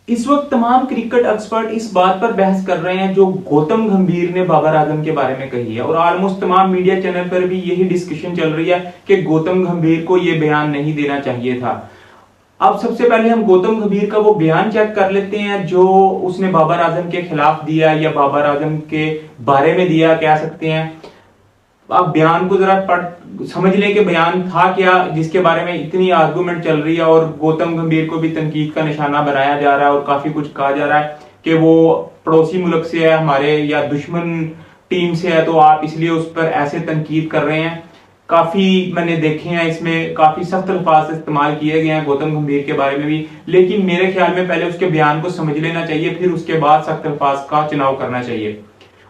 इस वक्त तमाम क्रिकेट एक्सपर्ट इस बात पर बहस कर रहे हैं जो गौतम गंभीर ने बाबर आजम के बारे में कही है, और ऑलमोस्ट तमाम मीडिया चैनल पर भी यही डिस्कशन चल रही है कि गौतम गंभीर को यह बयान नहीं देना चाहिए था। अब सबसे पहले हम गौतम गंभीर का वो बयान चेक कर लेते हैं जो उसने बाबर आजम के खिलाफ दिया या बाबर आजम के बारे में दिया, कह सकते हैं। आप बयान को जरा पढ़ समझ लें कि बयान था क्या जिसके बारे में इतनी आर्गुमेंट चल रही है, और गौतम गंभीर को भी तनकीद का निशाना बनाया जा रहा है और काफी कुछ कहा जा रहा है कि वो पड़ोसी मुल्क से है हमारे या दुश्मन टीम से है, तो आप इसलिए उस पर ऐसे तनकीद कर रहे हैं। काफी मैंने देखे हैं, इसमें काफी सख्त अल्फाज इस्तेमाल किए गए हैं गौतम गंभीर के बारे में भी, लेकिन मेरे ख्याल में पहले उसके बयान को समझ लेना चाहिए, फिर उसके बाद सख्त अल्फाज का चुनाव करना चाहिए।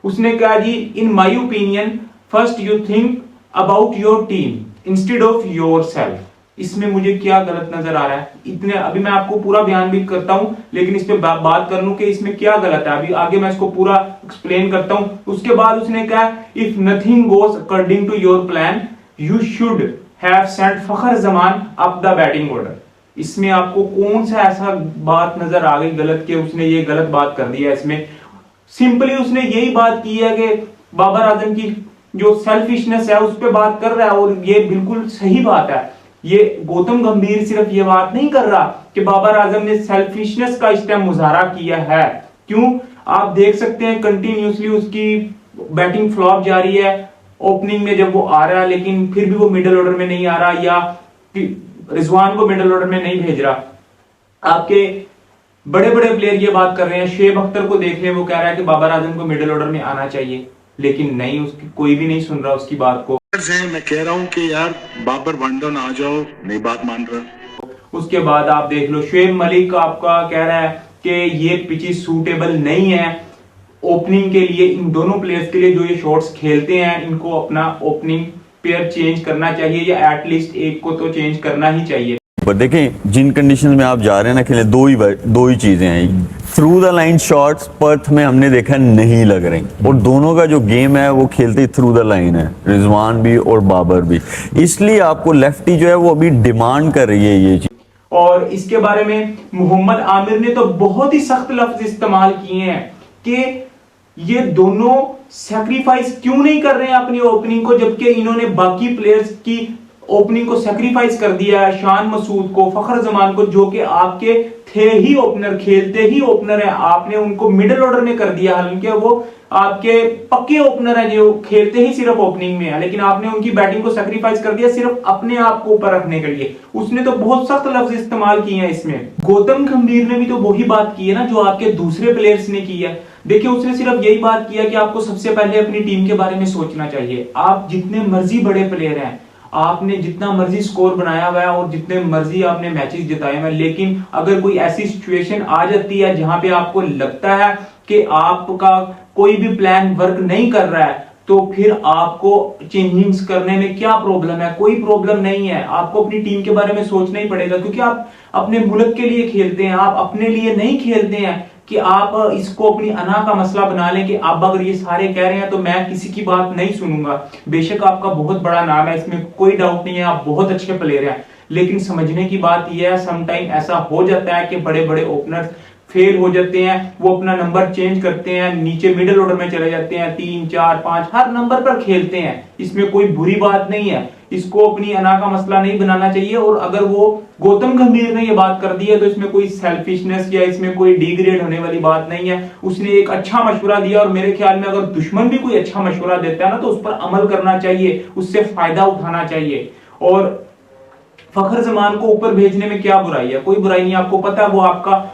उसने कहा जी, in my opinion first you think about your team instead of yourself. इसमें मुझे क्या गलत नजर आ रहा है? इतने अभी मैं आपको पूरा बयान भी करता हूं, लेकिन इस पे बात कर लूं कि इसमें क्या गलत है। अभी आगे मैं इसको पूरा एक्सप्लेन करता हूं। उसके बाद उसने कहा, if nothing goes according to your plan you should have sent Fakhar Zaman up the batting order. इसमें आपको कौन सा ऐसा बात नजर आ गई गलत के उसने ये गलत बात कर दी है? इसमें सिंपली उसने यही बात की है कि बाबर आजम की जो सेल्फिशनेस है उस पर बात कर रहा है, और ये बिल्कुल सही बात है। ये गौतम गंभीर सिर्फ ये बात नहीं कर रहा कि बाबर आजम ने सेल्फिशनेस का इस टाइम मुजाहरा किया है। क्यों? आप देख सकते हैं कंटिन्यूसली उसकी बैटिंग फ्लॉप जारी है। ओपनिंग में जब वो आ रहा है लेकिन फिर भी वो मिडिल ऑर्डर में नहीं आ रहा, या रिजवान को मिडिल ऑर्डर में नहीं भेज रहा। आपके बड़े बड़े प्लेयर ये बात कर रहे हैं, शेब अख्तर को देख ले, वो कह रहा है कि बाबर आजम को मिडिल ऑर्डर में आना चाहिए, लेकिन नहीं, उसकी कोई भी नहीं सुन रहा उसकी बात को। मैं कह रहा हूं कि यार बाबर वन डाउन आ जाओ, नहीं बात मान रहा। उसके बाद आप देख लो, शुएब मलिक आपका कह रहा है कि ये पिच सूटेबल नहीं है ओपनिंग के लिए। इन दोनों प्लेयर्स के लिए जो ये शॉट्स खेलते हैं, इनको अपना ओपनिंग पेयर चेंज करना चाहिए, या एटलीस्ट एक को तो चेंज करना ही चाहिए। पर देखें जिन कंडीशन में आप जा रहे हैं ना खेलने, दो ही चीजें हैं। Through the line shots Perth में हमने देखा नहीं लग रही, और दोनों का जो गेम है वो खेलते थ्रू द लाइन है, रिजवान भी और बाबर भी। इसलिए आपको लेफ्टी जो है वो अभी डिमांड कर रही है ये चीज। और इसके बारे में मोहम्मद आमिर ने तो बहुत ही सख्त लफ्ज इस्तेमाल किए हैं कि ये दोनों सैक्रिफाइस क्यों नहीं कर रहे हैं अपनी ओपनिंग को, जबकि इन्होंने बाकी प्लेयर्स की ओपनिंग को सैक्रिफाइस कर दिया है। शान मसूद को, फखर जमान को, जो कि आपके थे ही ओपनर, खेलते ही ओपनर है, आपने उनको मिडिल ऑर्डर में कर दिया। हालांकि वो आपके पक्के ओपनर है जो खेलते ही सिर्फ ओपनिंग में है, लेकिन आपने उनकी बैटिंग को सैक्रिफाइस कर दिया सिर्फ अपने आप को ऊपर रखने के लिए। उसने तो बहुत सख्त लफ्ज इस्तेमाल किए हैं इसमें। गौतम गंभीर ने भी तो वही बात की है ना जो आपके दूसरे प्लेयर्स ने की है। देखिए, उसने सिर्फ यही बात किया कि आपको सबसे पहले अपनी टीम के बारे में सोचना चाहिए। आप जितने मर्जी बड़े प्लेयर हैं, आपने जितना मर्जी स्कोर बनाया हुआ है और जितने मर्जी आपने मैचेस जिताए हैं, लेकिन अगर कोई ऐसी सिचुएशन आ जाती है जहां पे आपको लगता है कि आपका कोई भी प्लान वर्क नहीं कर रहा है, तो फिर आपको चेंजिंग्स करने में क्या प्रॉब्लम है? कोई प्रॉब्लम नहीं है। आपको अपनी टीम के बारे में सोचना ही पड़ेगा, क्योंकि आप अपने मुल्क के लिए खेलते हैं, आप अपने लिए नहीं खेलते हैं कि आप इसको अपनी अना का मसला बना लें कि अब अगर ये सारे कह रहे हैं तो मैं किसी की बात नहीं सुनूंगा। बेशक आपका बहुत बड़ा नाम है, इसमें कोई डाउट नहीं है, आप बहुत अच्छे प्लेयर हैं, लेकिन समझने की बात यह है समटाइम ऐसा हो जाता है कि बड़े बड़े ओपनर्स फेल हो जाते हैं, वो अपना नंबर चेंज करते हैं, नीचे मिडिल ऑर्डर में चले जाते हैं, 3, 4, 5 हर नंबर पर खेलते हैं। इसमें कोई बुरी बात नहीं है, इसको अपनी अना का मसला नहीं बनाना चाहिए। और अगर वो गौतम गंभीर ने ये बात कर दी है तो इसमें कोई सेल्फिशनेस या इसमें कोई डिग्रेड होने वाली बात नहीं है। उसने एक अच्छा मशवरा दिया, और मेरे ख्याल में अगर दुश्मन भी कोई अच्छा मशवरा देता है ना तो उस पर अमल करना चाहिए, उससे फायदा उठाना चाहिए। और फखर जमान को ऊपर भेजने में क्या बुराई है? कोई बुराई नहीं। आपको पता है वो आपका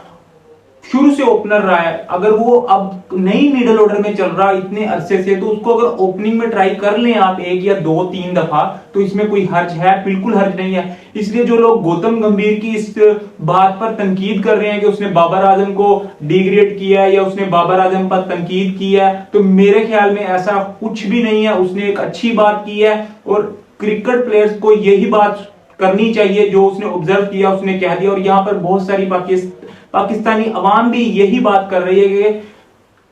शुरू से ओपनर रहा है, अगर वो अब नई मिडिल ऑर्डर में चल रहा इतने अरसे से, तो उसको अगर ओपनिंग में ट्राई कर लें आप 1 या 2, 3 दफा, तो इसमें कोई हर्ज है? बिल्कुल हर्ज नहीं है। इसलिए जो लोग गौतम गंभीर की इस बात पर तनकीद कर रहे हैं कि उसने बाबर आजम को डिग्रेड किया है या उसने बाबर आजम पर तनकीद किया है, तो मेरे ख्याल में ऐसा कुछ भी नहीं है। उसने एक अच्छी बात की है, और क्रिकेट प्लेयर्स को यही बात करनी चाहिए जो उसने ऑब्जर्व किया, उसने कह दिया। और यहाँ पर बहुत सारी पाकिस्तानी अवाम भी यही बात कर रही है कि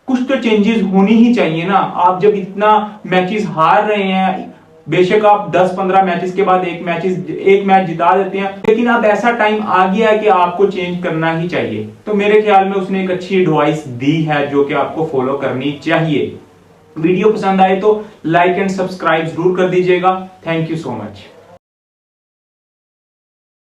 कुछ तो चेंजेस होनी ही चाहिए ना। आप जब इतना मैचेस हार रहे हैं, बेशक आप 10-15 मैचेस के बाद एक मैच जिता देते हैं, लेकिन अब ऐसा टाइम आ गया है कि आपको चेंज करना ही चाहिए। तो मेरे ख्याल में उसने एक अच्छी एडवाइस दी है जो कि आपको फॉलो करनी चाहिए। वीडियो पसंद आए तो लाइक एंड सब्सक्राइब जरूर कर दीजिएगा। Thank you so much.